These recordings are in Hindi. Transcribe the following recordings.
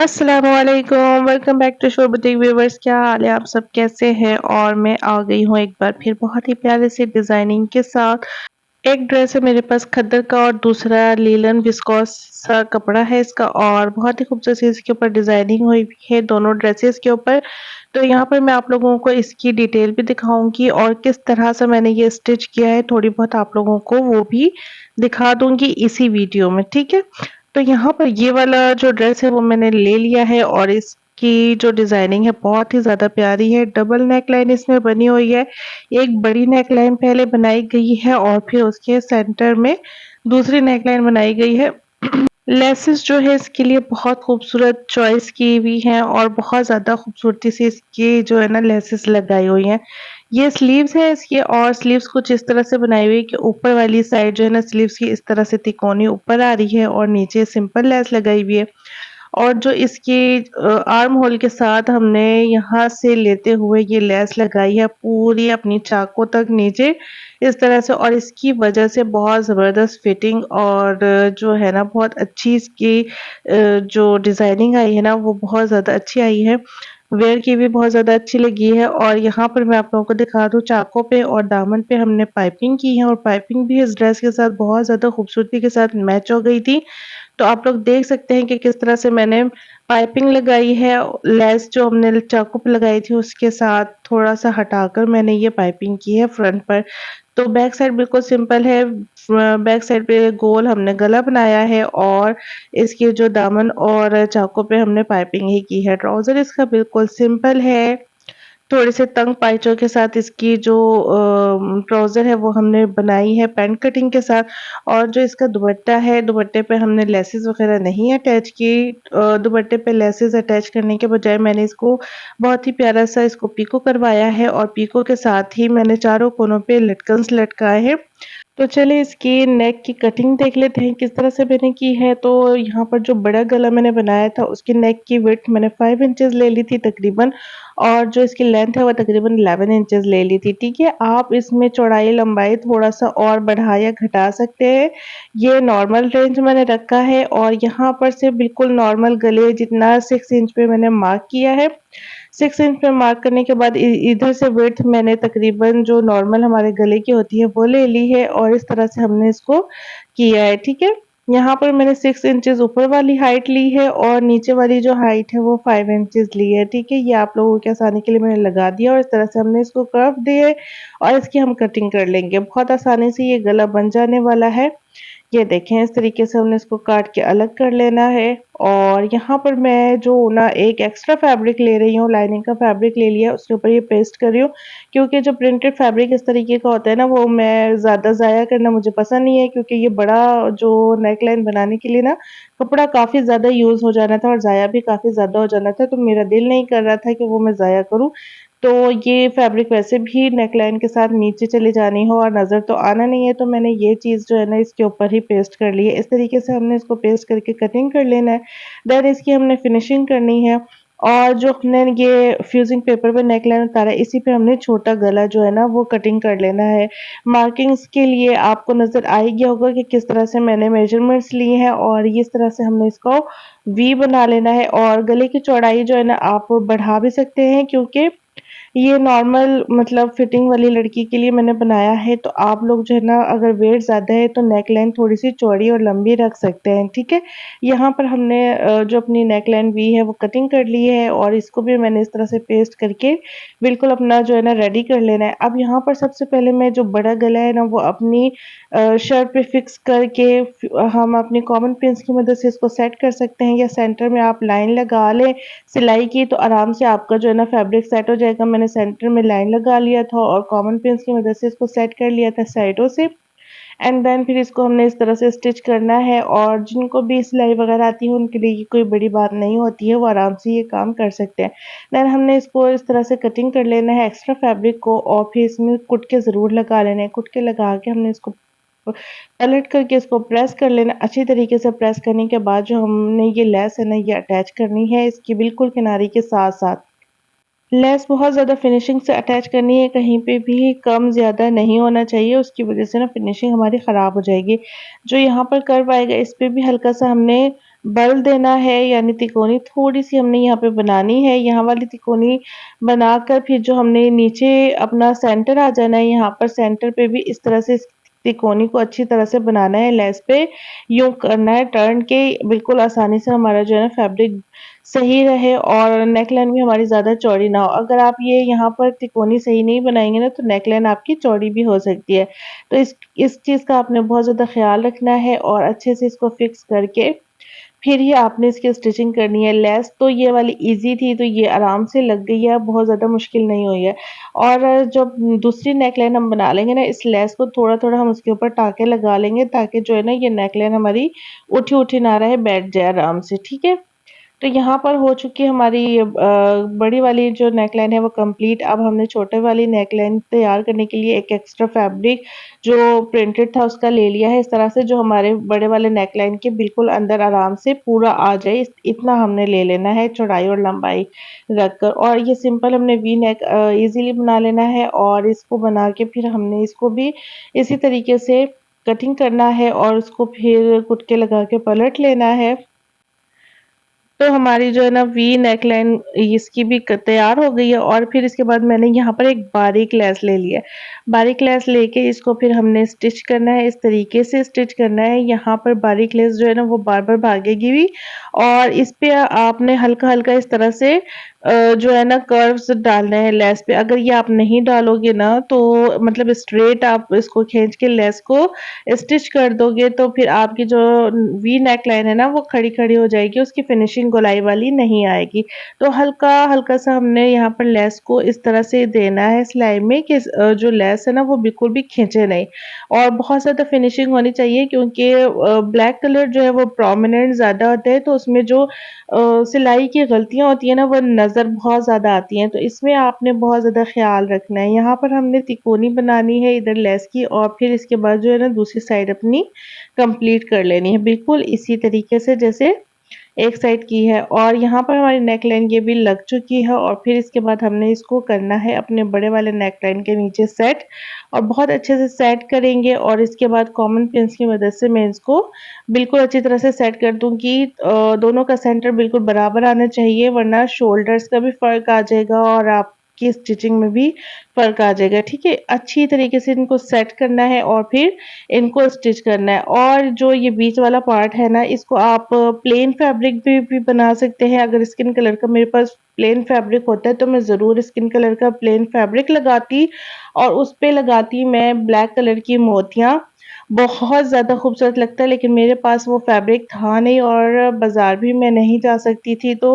अस्सलामुअलैकुम, welcome back to show boutique viewers. क्या हाल है? आप सब कैसे हैं? और मैं आ गई हूँ एक बार फिर बहुत ही प्यारे से डिजाइनिंग के साथ। एक ड्रेस है मेरे पास खद्दर का और दूसरा लीलन विस्कोस सा कपड़ा है इसका, और बहुत ही खूबसूरत सी इसके ऊपर डिजाइनिंग हुई हुई है दोनों ड्रेसेस के ऊपर। तो यहाँ पर मैं आप लोगों को इसकी डिटेल भी दिखाऊंगी और किस तरह से मैंने ये स्टिच किया है थोड़ी बहुत आप लोगों को वो भी दिखा दूंगी इसी वीडियो में, ठीक है। तो यहाँ पर ये वाला जो ड्रेस है वो मैंने ले लिया है और इसकी जो डिजाइनिंग है बहुत ही ज्यादा प्यारी है। डबल नेक लाइन इसमें बनी हुई है। एक बड़ी नेक लाइन पहले बनाई गई है और फिर उसके सेंटर में दूसरी नेक लाइन बनाई गई है। लेसेस जो है इसके लिए बहुत खूबसूरत चॉइस की हुई है और बहुत ज़्यादा खूबसूरती से इसकी जो है ना लेसेस लगाई हुई हैं। ये स्लीव्स है इसकी, और स्लीव्स कुछ इस तरह से बनाई हुई है कि ऊपर वाली साइड जो है ना स्लीव्स की इस तरह से तिकोनी ऊपर आ रही है और नीचे सिंपल लेस लगाई हुई है। और जो इसकी आर्म होल के साथ हमने यहाँ से लेते हुए ये लेस लगाई है पूरी अपनी चाकों तक नीचे इस तरह से, और इसकी वजह से बहुत ज़बरदस्त फिटिंग और जो है ना बहुत अच्छी इसकी जो डिज़ाइनिंग आई है ना वो बहुत ज़्यादा अच्छी आई है। वेयर की भी बहुत ज़्यादा अच्छी लगी है। और यहाँ पर मैं आप लोगों को दिखा दूँ, चाकों पे और दामन पे हमने पाइपिंग की है और पाइपिंग भी इस ड्रेस के साथ बहुत ज़्यादा खूबसूरती के साथ मैच हो गई थी। तो आप लोग देख सकते हैं कि किस तरह से मैंने पाइपिंग लगाई है। लेस जो हमने चाकू पे लगाई थी उसके साथ थोड़ा-सा हटाकर मैंने ये पाइपिंग की है फ्रंट पर। तो बैक साइड बिल्कुल सिंपल है। बैक साइड पे गोल हमने गला बनाया है और इसके जो दामन और चाकू पे हमने पाइपिंग ही की है। ट्राउज़र इसका बिल्कुल सिंपल है। थोड़े से तंग पाइचों के साथ इसकी जो ट्राउज़र है वो हमने बनाई है पैंट कटिंग के साथ। और जो इसका दुपट्टा है, दुपट्टे पे हमने लेसेस वगैरह नहीं अटैच की। दुपट्टे पे लेसेस अटैच करने के बजाय मैंने इसको बहुत ही प्यारा-सा इसको पीको करवाया है और पीको के साथ ही मैंने चारों कोनों पे लटकन्स लटकाए हैं। तो चलिए इसकी नेक की कटिंग देख लेते हैं किस तरह से मैंने की है। तो यहाँ पर जो बड़ा गला मैंने बनाया था उसकी नेक की विड्थ मैंने 5 इंचेस ले ली थी तकरीबन, और जो इसकी लेंथ है वो तकरीबन 11 इंचेस ले ली थी, ठीक है। आप इसमें चौड़ाई लंबाई थोड़ा-सा और बढ़ा या घटा सकते हैं। ये नॉर्मल रेंज मैंने रखा है और यहाँ पर से बिल्कुल नॉर्मल गले जितना 6 इंच पे मैंने मार्क किया है। 6 इंच पे मार्क करने के बाद इधर से विड्थ मैंने तकरीबन जो नॉर्मल हमारे गले की होती है वो ले ली है और इस तरह से हमने इसको किया है, ठीक है। यहाँ पर मैंने 6 इंचेस ऊपर वाली हाइट ली है और नीचे वाली जो हाइट है वो 5 इंचेस ली है, ठीक है। ये आप लोगों के आसानी के लिए मैंने लगा दिया और इस तरह से हमने इसको कर्व दिए और इसकी हम कटिंग कर लेंगे। बहुत आसानी से ये गला बन जाने वाला है। ये देखें इस तरीके से हमने इसको काट के अलग कर लेना है। और यहाँ पर मैं जो ना एक एक्स्ट्रा फैब्रिक ले रही हूँ, लाइनिंग का फैब्रिक ले लिया, उसके ऊपर ये पेस्ट कर रही हूँ क्योंकि जो प्रिंटेड फैब्रिक इस तरीके का होता है ना वो मैं ज़्यादा ज़ाया करना मुझे पसंद नहीं है, क्योंकि ये बड़ा जो नेक लाइन बनाने के लिए ना कपड़ा काफ़ी ज़्यादा यूज़ हो जाना था और ज़ाया भी काफ़ी ज़्यादा हो जाना था, तो मेरा दिल नहीं कर रहा था कि वो मैं ज़ाया करूँ। तो ये फैब्रिक वैसे भी नेकलाइन के साथ नीचे चली जानी हो और नज़र तो आना नहीं है, तो मैंने ये चीज़ जो है ना इसके ऊपर ही पेस्ट कर ली है। इस तरीके से हमने इसको पेस्ट करके कटिंग कर लेना है। देन इसकी हमने फिनिशिंग करनी है। और जो हमने ये फ्यूजिंग पेपर पे नेकलाइन उतारा है इसी पे हमने छोटा गला जो है ना वो कटिंग कर लेना है। मार्किंग्स के लिए आपको नज़र आ ही गया होगा कि किस तरह से मैंने मेजरमेंट्स लिए हैं और इस तरह से हमने इसको वी बना लेना है। और गले की चौड़ाई जो है ना आप बढ़ा भी सकते हैं, क्योंकि ये नॉर्मल मतलब फिटिंग वाली लड़की के लिए मैंने बनाया है, तो आप लोग जो है ना अगर वेट ज़्यादा है तो नेकलाइन थोड़ी-सी चौड़ी और लंबी रख सकते हैं, ठीक है। यहाँ पर हमने जो अपनी नेकलाइन वी है वो कटिंग कर ली है और इसको भी मैंने इस तरह से पेस्ट करके बिल्कुल अपना जो है ना रेडी कर लेना है। अब यहाँ पर सबसे पहले मैं जो बड़ा गला है ना वो अपनी शर्ट पे फिक्स करके हम अपनी कॉमन पिन्स की मदद से इसको सेट कर सकते हैं, या सेंटर में आप लाइन लगा लें सिलाई की तो आराम से आपका जो है ना फैब्रिक सेट हो जाएगा। मैंने सेंटर में लाइन लगा लिया था और कॉमन पिन्स की मदद से इसको सेट कर लिया था साइडों से। एंड देन फिर इसको हमने इस तरह से स्टिच करना है, और जिनको भी सिलाई वगैरह आती है उनके लिए ये कोई बड़ी बात नहीं होती है, वो आराम से ये काम कर सकते हैं। देन हमने इसको इस तरह से कटिंग कर लेना है एक्स्ट्रा फैब्रिक को, और फिर इसमें कुटके ज़रूर लगा लेने हैं। कुटके लगा के हमने इसको पलट करके इसको प्रेस कर लेना। अच्छी तरीके से प्रेस करने के बाद जो हमने ये लेस है ना ये अटैच करनी है इसकी बिल्कुल किनारे के साथ-साथ। लेस बहुत ज़्यादा फिनिशिंग से अटैच करनी है, कहीं पे भी कम ज़्यादा नहीं होना चाहिए, उसकी वज़ह से ना फिनिशिंग हमारी ख़राब हो जाएगी। जो यहाँ पर कर्व आएगा इस पे भी हल्का-सा हमने बल देना है, यानी तिकोनी थोड़ी-सी हमने यहाँ पे बनानी है। यहाँ वाली तिकोनी बनाकर फिर जो हमने नीचे अपना सेंटर आ जाना है, यहाँ पर सेंटर पे भी इस तरह से इस तिकोनी को अच्छी तरह से बनाना है लेस पे। यूँ करना है टर्न के बिल्कुल आसानी से हमारा जो है ना फैब्रिक सही रहे और नेकलाइन भी हमारी ज़्यादा चौड़ी ना हो। अगर आप ये यहाँ पर तिकोनी सही नहीं बनाएँगे ना तो नेकलाइन आपकी चौड़ी भी हो सकती है। तो इस चीज़ का आपने बहुत ज़्यादा ख़्याल रखना है और अच्छे से इसको फिक्स करके फिर ही आपने इसकी स्टिचिंग करनी है। लेस तो ये वाली ईज़ी थी तो ये आराम से लग गई है, बहुत ज़्यादा मुश्किल नहीं हुई है। और जब दूसरी नेकलाइन हम बना लेंगे ना, इस लेस को थोड़ा-थोड़ा हम उसके ऊपर टाँके लगा लेंगे ताकि जो है ना ये नेकलाइन हमारी उठी-उठी ना रहे, बैठ जाए आराम से, ठीक है? तो यहाँ पर हो चुकी है हमारी बड़ी वाली जो नेकलाइन है वो कंप्लीट। अब हमने छोटे वाली नेकलाइन तैयार करने के लिए एक एक्स्ट्रा फैब्रिक जो प्रिंटेड था उसका ले लिया है। इस तरह से जो हमारे बड़े वाले नेकलाइन के बिल्कुल अंदर आराम से पूरा आ जाए इतना हमने ले लेना है चौड़ाई और लंबाई रखकर। और ये सिंपल हमने वी नेक ईज़िली बना लेना है और इसको बना के फिर हमने इसको भी इसी तरीके से कटिंग करना है और उसको फिर कुटके लगा के पलट लेना है। तो हमारी जो है ना वी नेकलाइन इसकी भी तैयार हो गई है और फिर इसके बाद मैंने यहाँ पर एक बारीक लेस ले लिया है। बारीक लेस लेके इसको फिर हमने स्टिच करना है, इस तरीके से स्टिच करना है। यहाँ पर बारीक लेस जो है ना वो बार-बार भागेगी भी और इस पे आपने हल्का-हल्का इस तरह से जो है ना कर्व्स डालने हैं लेस पे। अगर ये आप नहीं डालोगे ना तो मतलब स्ट्रेट आप इसको खींच के लेस को स्टिच कर दोगे तो फिर आपकी जो वी नेक लाइन है ना वो खड़ी-खड़ी हो जाएगी, उसकी फिनिशिंग गोलाई वाली नहीं आएगी। तो हल्का-हल्का सा हमने यहाँ पर लेस को इस तरह से देना है सिलाई में कि जो लेस है ना वो बिल्कुल भी खींचे नहीं और बहुत ज़्यादा फिनिशिंग होनी चाहिए क्योंकि ब्लैक कलर जो है वो प्रोमिनेंट ज़्यादा होता है तो उसमें जो सिलाई की गलतियाँ होती हैं ना वो नज़र बहुत ज़्यादा आती हैं, तो इसमें आपने बहुत ज़्यादा ख़्याल रखना है। यहाँ पर हमने तिकोनी बनानी है इधर लेस की और फिर इसके बाद जो है ना दूसरी साइड अपनी कंप्लीट कर लेनी है, बिल्कुल इसी तरीके से जैसे एक साइड की है और यहाँ पर हमारी नेकलाइन ये भी लग चुकी है और फिर इसके बाद हमने इसको करना है अपने बड़े वाले नेकलाइन के नीचे सेट और बहुत अच्छे से सेट करेंगे और इसके बाद कॉमन पिन्स की मदद से मैं इसको बिल्कुल अच्छी तरह से सेट कर दूँगी। दोनों का सेंटर बिल्कुल बराबर आना चाहिए वरना शोल्डर्स का भी फ़र्क आ जाएगा और आपकी स्टिचिंग में भी फ़र्क आ जाएगा, ठीक है? अच्छी तरीके से इनको सेट करना है और फिर इनको स्टिच करना है और जो ये बीच वाला पार्ट है ना इसको आप प्लेन फैब्रिक भी बना सकते हैं। अगर स्किन कलर का मेरे पास प्लेन फैब्रिक होता है तो मैं ज़रूर स्किन कलर का प्लेन फैब्रिक लगाती और उस पे लगाती मैं ब्लैक कलर की मोतियाँ। बहुत ज़्यादा खूबसूरत लगता है लेकिन मेरे पास वो फैब्रिक था नहीं और बाज़ार भी मैं नहीं जा सकती थी तो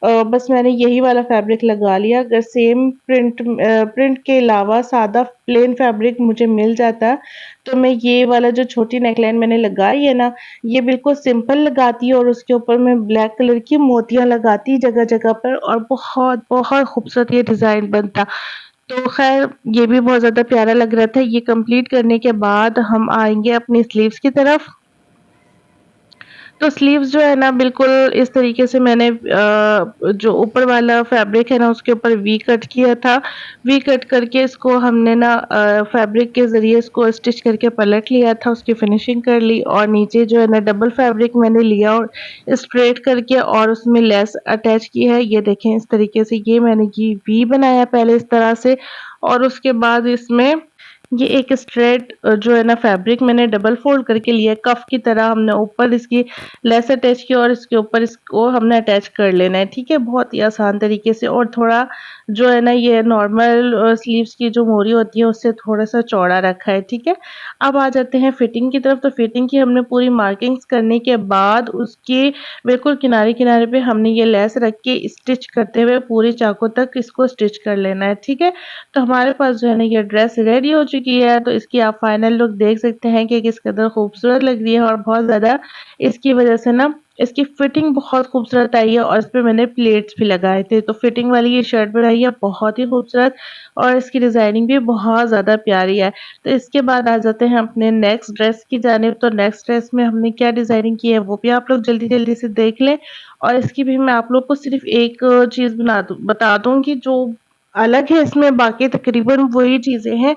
बस मैंने यही वाला फैब्रिक लगा लिया। अगर सेम प्रिंट के अलावा सादा प्लेन फैब्रिक मुझे मिल जाता तो मैं ये वाला जो छोटी नेकलाइन मैंने लगाई है ना, ये बिल्कुल सिंपल लगाती और उसके ऊपर मैं ब्लैक कलर की मोतियाँ लगाती जगह-जगह पर और बहुत खूबसूरत ये डिज़ाइन बनता। तो ख़ैर ये भी बहुत ज़्यादा प्यारा लग रहा था। ये कंप्लीट करने के बाद हम आएँगे अपनी स्लीव्स की तरफ। तो स्लीव्स जो है ना बिल्कुल इस तरीके से मैंने जो ऊपर वाला फैब्रिक है ना उसके ऊपर वी कट किया था। वी कट करके इसको हमने ना फैब्रिक के ज़रिए इसको स्टिच करके पलट लिया था, उसकी फिनिशिंग कर ली और नीचे जो है ना डबल फैब्रिक मैंने लिया और स्ट्रेट करके और उसमें लेस अटैच की है। ये देखें इस तरीके से ये मैंने ये वी बनाया पहले इस तरह से और उसके बाद इसमें ये एक स्ट्रेट जो है ना फैब्रिक मैंने डबल फोल्ड करके लिया है, कफ की तरह हमने ऊपर इसकी लेस अटैच की और इसके ऊपर इसको हमने अटैच कर लेना है, ठीक है? बहुत ही आसान तरीके से और थोड़ा जो है ना ये नॉर्मल स्लीव्स की जो मोरी होती है उससे थोड़ा-सा चौड़ा रखा है, ठीक है? अब आ जाते हैं फिटिंग की तरफ, तो फिटिंग की हमने पूरी मार्किंग्स करने के बाद उसके बिल्कुल किनारे-किनारे पे हमने ये लेस रख के स्टिच करते हुए पूरी चाकू तक इसको स्टिच कर लेना है, ठीक है? तो हमारे पास जो है ना ये ड्रेस रेडी हो चुकी है, तो इसकी आप फाइनल लुक देख सकते हैं कि किस कदर खूबसूरत लग रही है और बहुत ज़्यादा इसकी वजह से ना इसकी फिटिंग बहुत खूबसूरत आई है और इसपे मैंने प्लेट्स भी लगाए थे। तो फिटिंग वाली ये शर्ट बनाई है बहुत ही खूबसूरत और इसकी डिज़ाइनिंग भी बहुत ज़्यादा प्यारी है। तो इसके बाद आ जाते हैं अपने नेक्स्ट ड्रेस की जानिब। तो नेक्स्ट ड्रेस में हमने क्या डिज़ाइनिंग की है वो भी आप लोग जल्दी-जल्दी से देख लें और इसकी भी मैं आप लोग को सिर्फ़ एक चीज़ बता दूँगी जो अलग है इसमें, बाकी तकरीबन वही चीज़ें हैं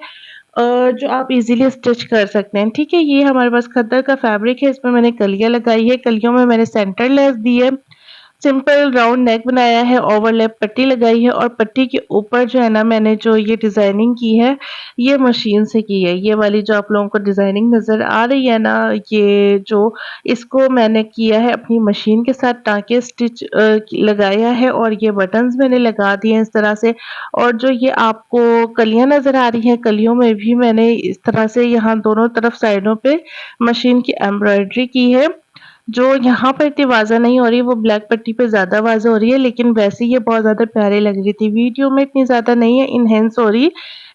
जो आप इज़िली स्टिच कर सकते हैं, ठीक है? ये हमारे पास खद्दर का फैब्रिक है, इसमें मैंने कलियाँ लगाई है, कलियों में मैंने सेंटर लेस दी है। सिंपल राउंड नेक बनाया है, ओवरलैप पट्टी लगाई है और पट्टी के ऊपर जो है ना मैंने जो ये डिज़ाइनिंग की है, ये मशीन से की है। ये वाली जो आप लोगों को डिज़ाइनिंग नज़र आ रही है ना, ये जो इसको मैंने किया है अपनी मशीन के साथ टाँके स्टिच लगाया है और ये बटन्स मैंने लगा दिए हैं इस तरह से। और जो ये आपको कलियाँ नज़र आ रही हैं, कलियों में भी मैंने इस तरह से यहाँ दोनों तरफ साइडों पे मशीन की एम्ब्रॉयडरी की है। जो यहाँ पर इतनी वाज़ा नहीं हो रही है, वो ब्लैक पट्टी पे ज़्यादा वाज़ा हो रही है, लेकिन वैसे ये बहुत ज़्यादा प्यारी लग रही थी। वीडियो में इतनी ज़्यादा नहीं है, इन्हांस हो रही,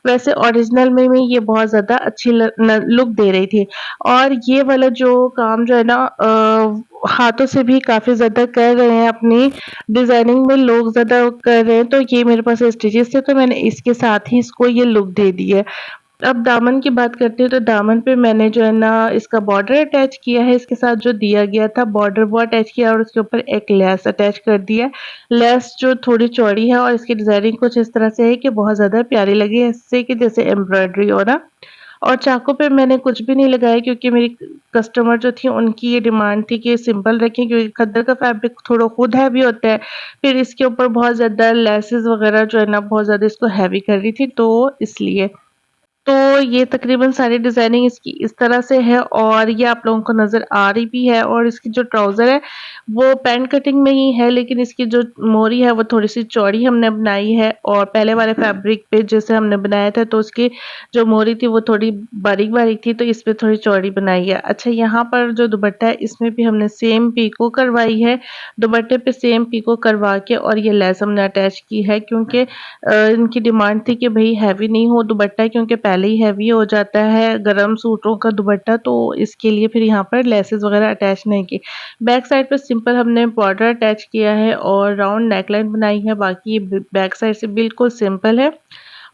वैसे ओरिजिनल में भी ये बहुत ज़्यादा अच्छी लुक दे रही थी। और ये वाला जो काम जो है ना हाथों से भी काफ़ी ज़्यादा कर रहे हैं, अपनी डिज़ाइनिंग में लोग ज़्यादा कर रहे हैं, तो ये मेरे पास स्टिचेज़ थे, तो मैंने इसके साथ ही इसको ये लुक दे दी है। अब दामन की बात करते हैं तो दामन पे मैंने जो है ना इसका बॉर्डर अटैच किया है, इसके साथ जो दिया गया था बॉर्डर वो अटैच किया और उसके ऊपर एक लेस अटैच कर दिया है। लेस जो थोड़ी चौड़ी है और इसकी डिज़ाइनिंग कुछ इस तरह से है कि बहुत ज़्यादा प्यारी लगी है, इससे कि जैसे एम्ब्रॉयडरी हो ना। और चाकू पे मैंने कुछ भी नहीं लगाया क्योंकि मेरी कस्टमर जो थी उनकी ये डिमांड थी कि सिंपल रखें क्योंकि खद्दर का फैब्रिक थोड़ा खुद हैवी होता है। फिर इसके ऊपर बहुत ज़्यादा लेसेस वगैरह जो है ना बहुत ज़्यादा इसको हैवी कर रही थी तो इसलिए। तो ये तकरीबन सारी डिज़ाइनिंग इसकी इस तरह से है और ये आप लोगों को नज़र आ रही भी है और इसकी जो ट्राउज़र है, वो पैंट कटिंग में ही है लेकिन इसकी जो मोरी है वो थोड़ी-सी चौड़ी हमने बनाई है और पहले वाले फैब्रिक पे जैसे हमने बनाया था तो उसकी जो मोरी थी वो थोड़ी बारीक-बारीक थी तो इस पे थोड़ी चौड़ी बनाई है। अच्छा यहाँ पर जो दुपट्टा है इसमें भी हमने सेम पीको करवाई है, दुपट्टे पे सेम पीको करवा के और ये लेस हमने अटैच की है क्योंकि इनकी डिमांड थी कि भई हैवी नहीं हो दुपट्टा क्योंकि पहले ही हैवी हो जाता है गरम सूटों का दुपट्टा तो इसके लिए फिर यहाँ पर लेसेस वगैरह अटैच नहीं की। बैक साइड पे सिंपल हमने बॉर्डर अटैच किया है और राउंड नेकलाइन बनाई है बाकी ये बैक साइड से बिल्कुल सिंपल है।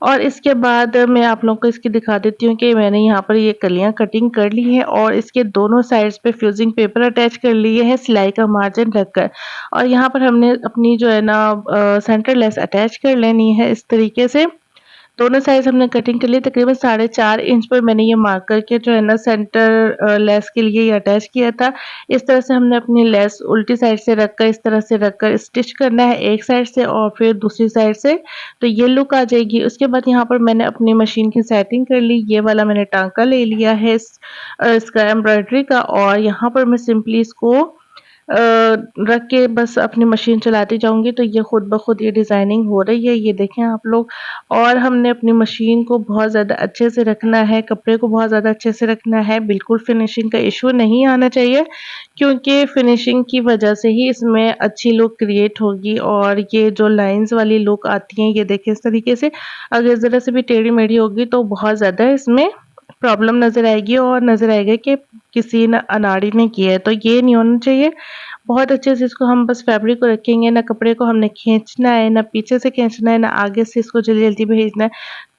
और इसके बाद मैं आप लोगों को इसकी दिखा देती हूँ कि मैंने यहाँ पर ये कलियाँ कटिंग कर ली हैं और इसके दोनों साइड्स पे फ्यूजिंग पेपर अटैच कर लिए हैं सिलाई का मार्जिन रखकर। और यहाँ पर हमने अपनी जो है ना सेंटर लेस अटैच कर लेनी है इस तरीके से। दोनों साइड हमने कटिंग के लिए तकरीबन 4.5 इंच पर मैंने ये मार्क करके जो है ना सेंटर लेस के लिए ये अटैच किया था। इस तरह से हमने अपनी लेस उल्टी साइड से रखकर इस तरह से रखकर स्टिच करना है एक साइड से और फिर दूसरी साइड से, तो ये लुक आ जाएगी। उसके बाद यहाँ पर मैंने अपनी मशीन की सेटिंग कर ली, ये वाला मैंने टाँका ले लिया है इसका एम्ब्रॉयडरी का और यहाँ पर मैं सिंपली इसको रख के बस अपनी मशीन चलाती जाऊँगी तो ये खुद ब खुद ये डिज़ाइनिंग हो रही है, ये देखें आप लोग। और हमने अपनी मशीन को बहुत ज़्यादा अच्छे से रखना है, कपड़े को बहुत ज़्यादा अच्छे से रखना है, बिल्कुल फिनिशिंग का इश्यू नहीं आना चाहिए क्योंकि फिनिशिंग की वजह से ही इसमें अच्छी लुक क्रिएट होगी और ये जो लाइन्स वाली लुक आती हैं, ये देखें इस तरीके से, अगर ज़रा से भी टेढ़ी-मेढ़ी होगी तो बहुत ज़्यादा इसमें प्रॉब्लम नज़र आएगी और नज़र आएगा कि किसी न अनाड़ी ने किया है, तो ये नहीं होना चाहिए। बहुत अच्छे से इसको हम बस फैब्रिक को रखेंगे, ना कपड़े को हमने खींचना है, ना पीछे से खींचना है, ना आगे से इसको जल्दी-जल्दी भेजना है।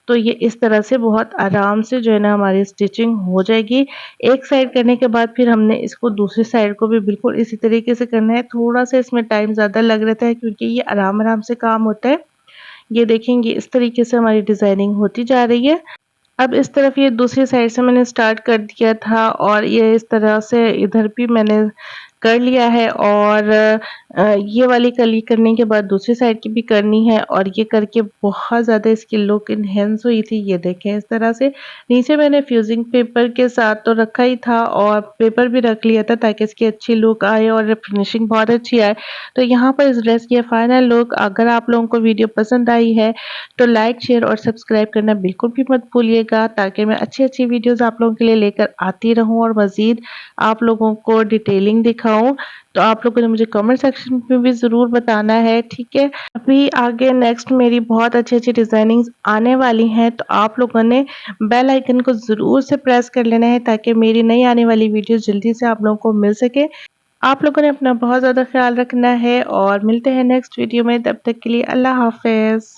तो ये इस तरह से बहुत आराम से जो है ना हमारी स्टिचिंग हो जाएगी। एक साइड करने के बाद फिर हमने इसको दूसरी साइड को भी बिल्कुल इसी तरीके से करना है। थोड़ा-सा इसमें टाइम ज़्यादा लग रहता है क्योंकि ये आराम-आराम से काम होता है। ये देखेंगे इस तरीके से हमारी डिज़ाइनिंग होती जा रही है। अब इस तरफ ये दूसरी साइड से मैंने स्टार्ट कर दिया था और ये इस तरह से इधर भी मैंने कर लिया है और ये वाली कली करने के बाद दूसरी साइड की भी करनी है और ये करके बहुत ज़्यादा इसकी लुक एनहांस हुई थी। ये देखें इस तरह से नीचे मैंने फ्यूजिंग पेपर के साथ तो रखा ही था और पेपर भी रख लिया था ताकि इसकी अच्छी लुक आए और फिनिशिंग बहुत अच्छी आए। तो यहाँ पर इस ड्रेस की फाइनल लुक अगर आप लोगों को वीडियो पसंद आई है तो लाइक, शेयर और सब्सक्राइब करना बिल्कुल भी मत भूलिएगा ताकि मैं अच्छी-अच्छी वीडियोज़ आप लोगों के लिए लेकर आती रहूँ और मज़ीद आप लोगों को डिटेलिंग दिखाऊँ। तो आप लोगों ने मुझे कमेंट सेक्शन में भी ज़रूर बताना है, ठीक है? अभी आगे नेक्स्ट मेरी बहुत अच्छी-अच्छी डिज़ाइनिंग्स आने वाली हैं, तो आप लोगों ने बेल आइकन को ज़रूर से प्रेस कर लेना है ताकि मेरी नई आने वाली वीडियो जल्दी से आप लोगों को मिल सके। आप लोगों ने अपना बहुत ज़्यादा ख़्याल रखना है और मिलते हैं नेक्स्ट वीडियो में, तब तक के लिए अल्लाह हाफ़िज़।